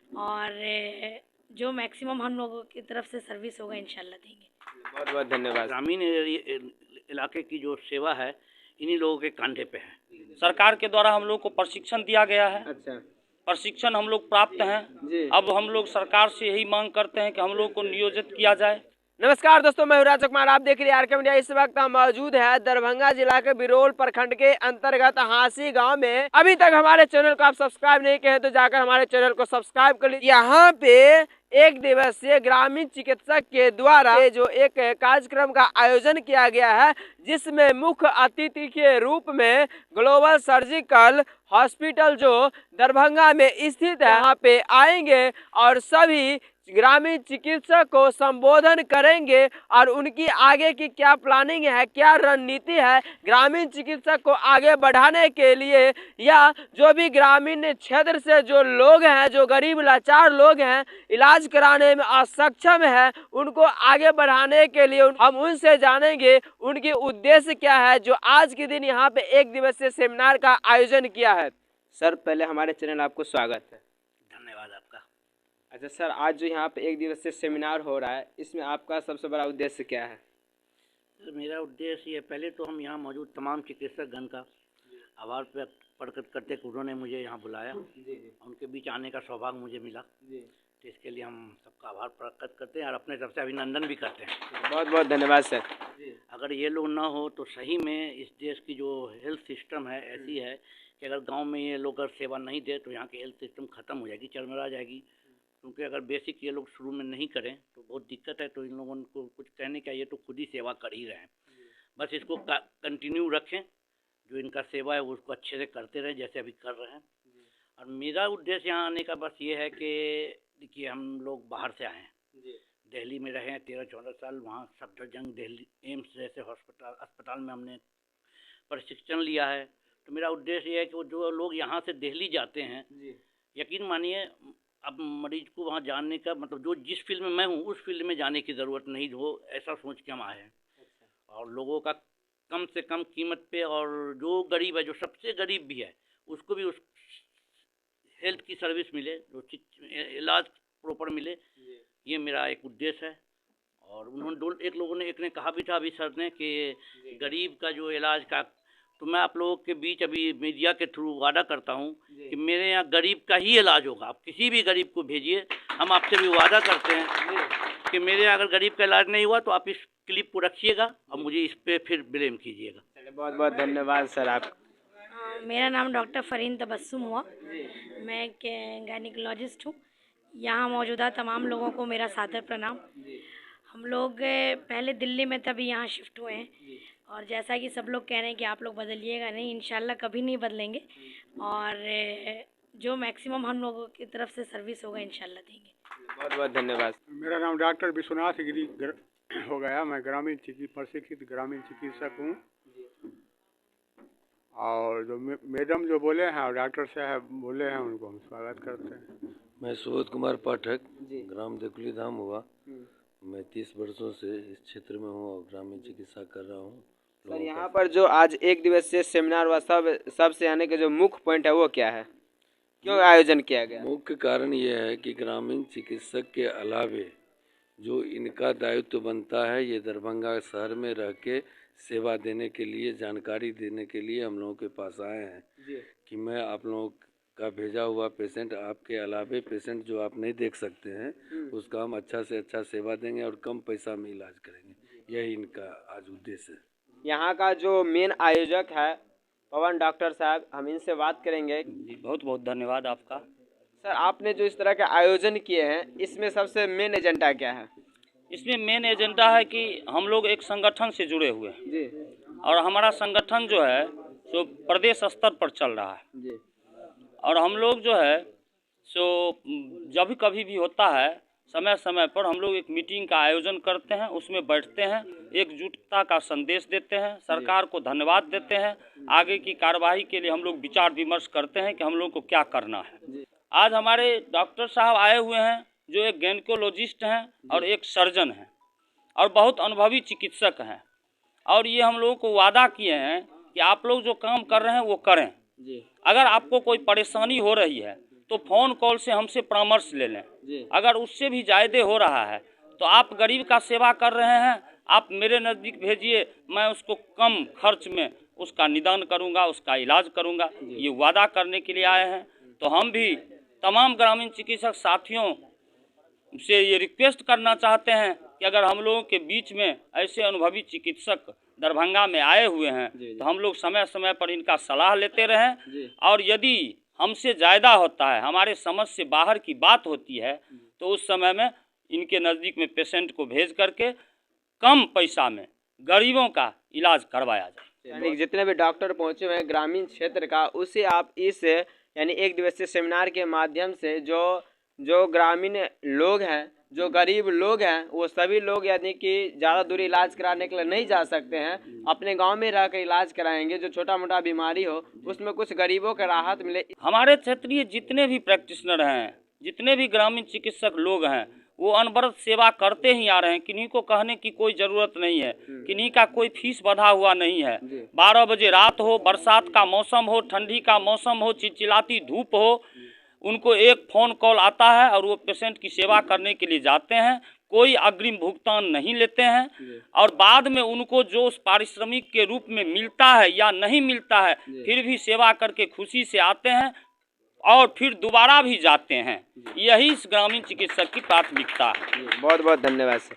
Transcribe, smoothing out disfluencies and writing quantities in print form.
और जो मैक्सिमम हम लोगों की तरफ से सर्विस होगा इंशाल्लाह देंगे। बहुत बहुत धन्यवाद। ग्रामीण इलाके की जो सेवा है इन्हीं लोगों के कंधे पे है। सरकार के द्वारा हम लोग को प्रशिक्षण दिया गया है। अच्छा प्रशिक्षण हम लोग प्राप्त हैं। जी। अब हम लोग सरकार से यही मांग करते हैं कि हम लोग को नियोजित किया जाए। नमस्कार दोस्तों, मैं राज कुमार, आप देख रहे हैं आरके मीडिया। इस वक्त हम मौजूद है दरभंगा जिला के बिरोल प्रखंड के अंतर्गत हांसी गांव में। अभी तक हमारे चैनल को आप सब्सक्राइब नहीं किए हैं तो जाकर हमारे चैनल को सब्सक्राइब कर लीजिए। यहाँ पे एक दिवसीय ग्रामीण चिकित्सक के द्वारा जो एक कार्यक्रम का आयोजन किया गया है, जिसमें मुख्य अतिथि के रूप में ग्लोबल सर्जिकल हॉस्पिटल जो दरभंगा में स्थित है यहाँ पे आएंगे और सभी ग्रामीण चिकित्सक को संबोधन करेंगे और उनकी आगे की क्या प्लानिंग है, क्या रणनीति है ग्रामीण चिकित्सक को आगे बढ़ाने के लिए, या जो भी ग्रामीण क्षेत्र से जो लोग हैं, जो गरीब लाचार लोग हैं, इलाज कराने में असक्षम है, उनको आगे बढ़ाने के लिए हम उनसे जानेंगे उनके उद्देश्य क्या है जो आज के दिन यहाँ पे एक दिवसीय सेमिनार का आयोजन किया है। सर, पहले हमारे चैनल आपको स्वागत है। धन्यवाद आपका। अच्छा सर, आज जो यहाँ पे एक दिवसीय सेमिनार हो रहा है, इसमें आपका सबसे बड़ा उद्देश्य क्या है? मेरा उद्देश्य ये, पहले तो हम यहाँ मौजूद तमाम चिकित्सक गण का आभार प्रकट करते कि उन्होंने मुझे यहाँ बुलाया। उनके बीच आने का सौभाग्य मुझे मिला, तो इसके लिए हम सबका आभार प्रकट करते हैं और अपने तरफ से अभिनंदन भी करते हैं। बहुत बहुत धन्यवाद सर। अगर ये लोग ना हो तो सही में इस देश की जो हेल्थ सिस्टम है ऐसी है कि अगर गांव में ये लोग अगर सेवा नहीं दे तो यहाँ की हेल्थ सिस्टम ख़त्म हो जाएगी, चरमरा जाएगी। क्योंकि अगर बेसिक ये लोग शुरू में नहीं करें तो बहुत दिक्कत है। तो इन लोगों को कुछ कहने का, ये तो खुद ही सेवा कर ही रहे हैं, बस इसको कंटिन्यू रखें। जो इनका सेवा है वो उसको अच्छे से करते रहें जैसे अभी कर रहे हैं। और मेरा उद्देश्य यहाँ आने का बस ये है कि देखिए, हम लोग बाहर से आए हैं, दिल्ली में रहे हैं 13-14 साल, वहाँ सफदरजंग दिल्ली एम्स जैसे अस्पताल में हमने प्रशिक्षण लिया है। तो मेरा उद्देश्य ये है कि वो जो लोग यहाँ से दिल्ली जाते हैं, यकीन मानिए अब मरीज को वहाँ जानने का मतलब, जो जिस फील्ड में मैं हूँ उस फील्ड में जाने की ज़रूरत नहीं हो, ऐसा सोच के हम आए हैं। और लोगों का कम से कम कीमत पे, और जो गरीब है, जो सबसे गरीब भी है, उसको भी उस हेल्थ की सर्विस मिले, जो इलाज प्रॉपर मिले, ये मेरा एक उद्देश्य है। और उन्होंने एक ने कहा भी था अभी सर ने कि गरीब का जो इलाज का, तो मैं आप लोगों के बीच अभी मीडिया के थ्रू वादा करता हूँ कि मेरे यहाँ गरीब का ही इलाज होगा। आप किसी भी गरीब को भेजिए, हम आपसे भी वादा करते हैं कि मेरे यहाँ अगर गरीब का इलाज नहीं हुआ तो आप इस क्लिप को रखिएगा और मुझे इस पर फिर ब्लेम कीजिएगा। बहुत बहुत धन्यवाद सर आप। मेरा नाम डॉक्टर फरीन तबस्सुम हुआ। मैं एक गायनिकोलॉजिस्ट हूँ। यहाँ मौजूदा तमाम लोगों को मेरा सादर प्रणाम। हम लोग पहले दिल्ली में तभी यहाँ शिफ्ट हुए हैं, और जैसा कि सब लोग कह रहे हैं कि आप लोग बदलिएगा नहीं, इंशाल्लाह कभी नहीं बदलेंगे। और जो मैक्सिमम हम लोगों की तरफ से सर्विस होगा इंशाल्लाह देंगे। बहुत बहुत धन्यवाद। मेरा नाम डॉक्टर विश्वनाथ गिरी हो गया। मैं प्रशिक्षित ग्रामीण चिकित्सक हूँ। और जो मैडम जो बोले हैं और डॉक्टर साहब बोले हैं, उनको हम स्वागत करते हैं। मैं सुबोध कुमार पाठक, ग्राम देकुली धाम हुआ। मैं 30 वर्षों से इस क्षेत्र में हूँ और ग्रामीण चिकित्सा कर रहा हूँ। सर, यहाँ पर जो आज एक दिवसीय सेमिनार हुआ, सबसे आने के जो मुख्य पॉइंट है वो क्या है, क्यों आयोजन किया गया? मुख्य कारण ये है कि ग्रामीण चिकित्सक के अलावे जो इनका दायित्व बनता है, ये दरभंगा शहर में रह के सेवा देने के लिए, जानकारी देने के लिए हम लोगों के पास आए हैं कि मैं आप लोगों का भेजा हुआ पेशेंट, आपके अलावे पेशेंट जो आप नहीं देख सकते हैं, उसका हम अच्छा से अच्छा सेवा देंगे और कम पैसा में इलाज करेंगे। यही इनका आज उद्देश्य है। यहाँ का जो मेन आयोजक है पवन डॉक्टर साहब, हम इनसे बात करेंगे। जी, बहुत बहुत धन्यवाद आपका। सर, आपने जो इस तरह के आयोजन किए हैं, इसमें सबसे मेन एजेंडा क्या है? इसमें मेन एजेंडा है कि हम लोग एक संगठन से जुड़े हुए हैं जी। और हमारा संगठन जो है सो प्रदेश स्तर पर चल रहा है जी। और हम लोग जो है सो जब कभी भी होता है, समय समय पर हम लोग एक मीटिंग का आयोजन करते हैं, उसमें बैठते हैं, एकजुटता का संदेश देते हैं, सरकार को धन्यवाद देते हैं, आगे की कार्यवाही के लिए हम लोग विचार विमर्श करते हैं कि हम लोग को क्या करना है। आज हमारे डॉक्टर साहब आए हुए हैं जो एक गायनिकोलॉजिस्ट हैं और एक सर्जन हैं और बहुत अनुभवी चिकित्सक हैं, और ये हम लोगों को वादा किए हैं कि आप लोग जो काम कर रहे हैं वो करें। अगर आपको कोई परेशानी हो रही है तो फ़ोन कॉल से हमसे परामर्श ले लें। अगर उससे भी ज़्यादा हो रहा है तो आप गरीब का सेवा कर रहे हैं, आप मेरे नज़दीक भेजिए, मैं उसको कम खर्च में उसका निदान करूंगा, उसका इलाज करूंगा। ये वादा करने के लिए आए हैं। तो हम भी तमाम ग्रामीण चिकित्सक साथियों से ये रिक्वेस्ट करना चाहते हैं कि अगर हम लोगों के बीच में ऐसे अनुभवी चिकित्सक दरभंगा में आए हुए हैं तो हम लोग समय समय पर इनका सलाह लेते रहें। और यदि हमसे ज़्यादा होता है, हमारे समझ से बाहर की बात होती है, तो उस समय में इनके नज़दीक में पेशेंट को भेज करके कम पैसा में गरीबों का इलाज करवाया जाए। यानी जितने भी डॉक्टर पहुंचे हुए हैं ग्रामीण क्षेत्र का, उसे आप इस यानी एक दिवसीय सेमिनार के माध्यम से जो ग्रामीण लोग हैं, जो गरीब लोग हैं, वो सभी लोग यानी कि ज़्यादा दूर इलाज कराने के लिए नहीं जा सकते हैं, अपने गांव में रहकर इलाज कराएंगे। जो छोटा मोटा बीमारी हो उसमें कुछ गरीबों को राहत मिले। हमारे क्षेत्रीय जितने भी प्रैक्टिशनर हैं, जितने भी ग्रामीण चिकित्सक लोग हैं, वो अनवरत सेवा करते ही आ रहे हैं। किन्हीं को कहने की कोई ज़रूरत नहीं है, किन्हीं का कोई फीस बढ़ा हुआ नहीं है। 12 बजे रात हो, बरसात का मौसम हो, ठंडी का मौसम हो, चिलचिलाती धूप हो, उनको एक फ़ोन कॉल आता है और वो पेशेंट की सेवा करने के लिए जाते हैं। कोई अग्रिम भुगतान नहीं लेते हैं और बाद में उनको जो उस पारिश्रमिक के रूप में मिलता है या नहीं मिलता है, फिर भी सेवा करके खुशी से आते हैं और फिर दोबारा भी जाते हैं। यही इस ग्रामीण चिकित्सक की प्राथमिकता है। बहुत बहुत धन्यवाद सर।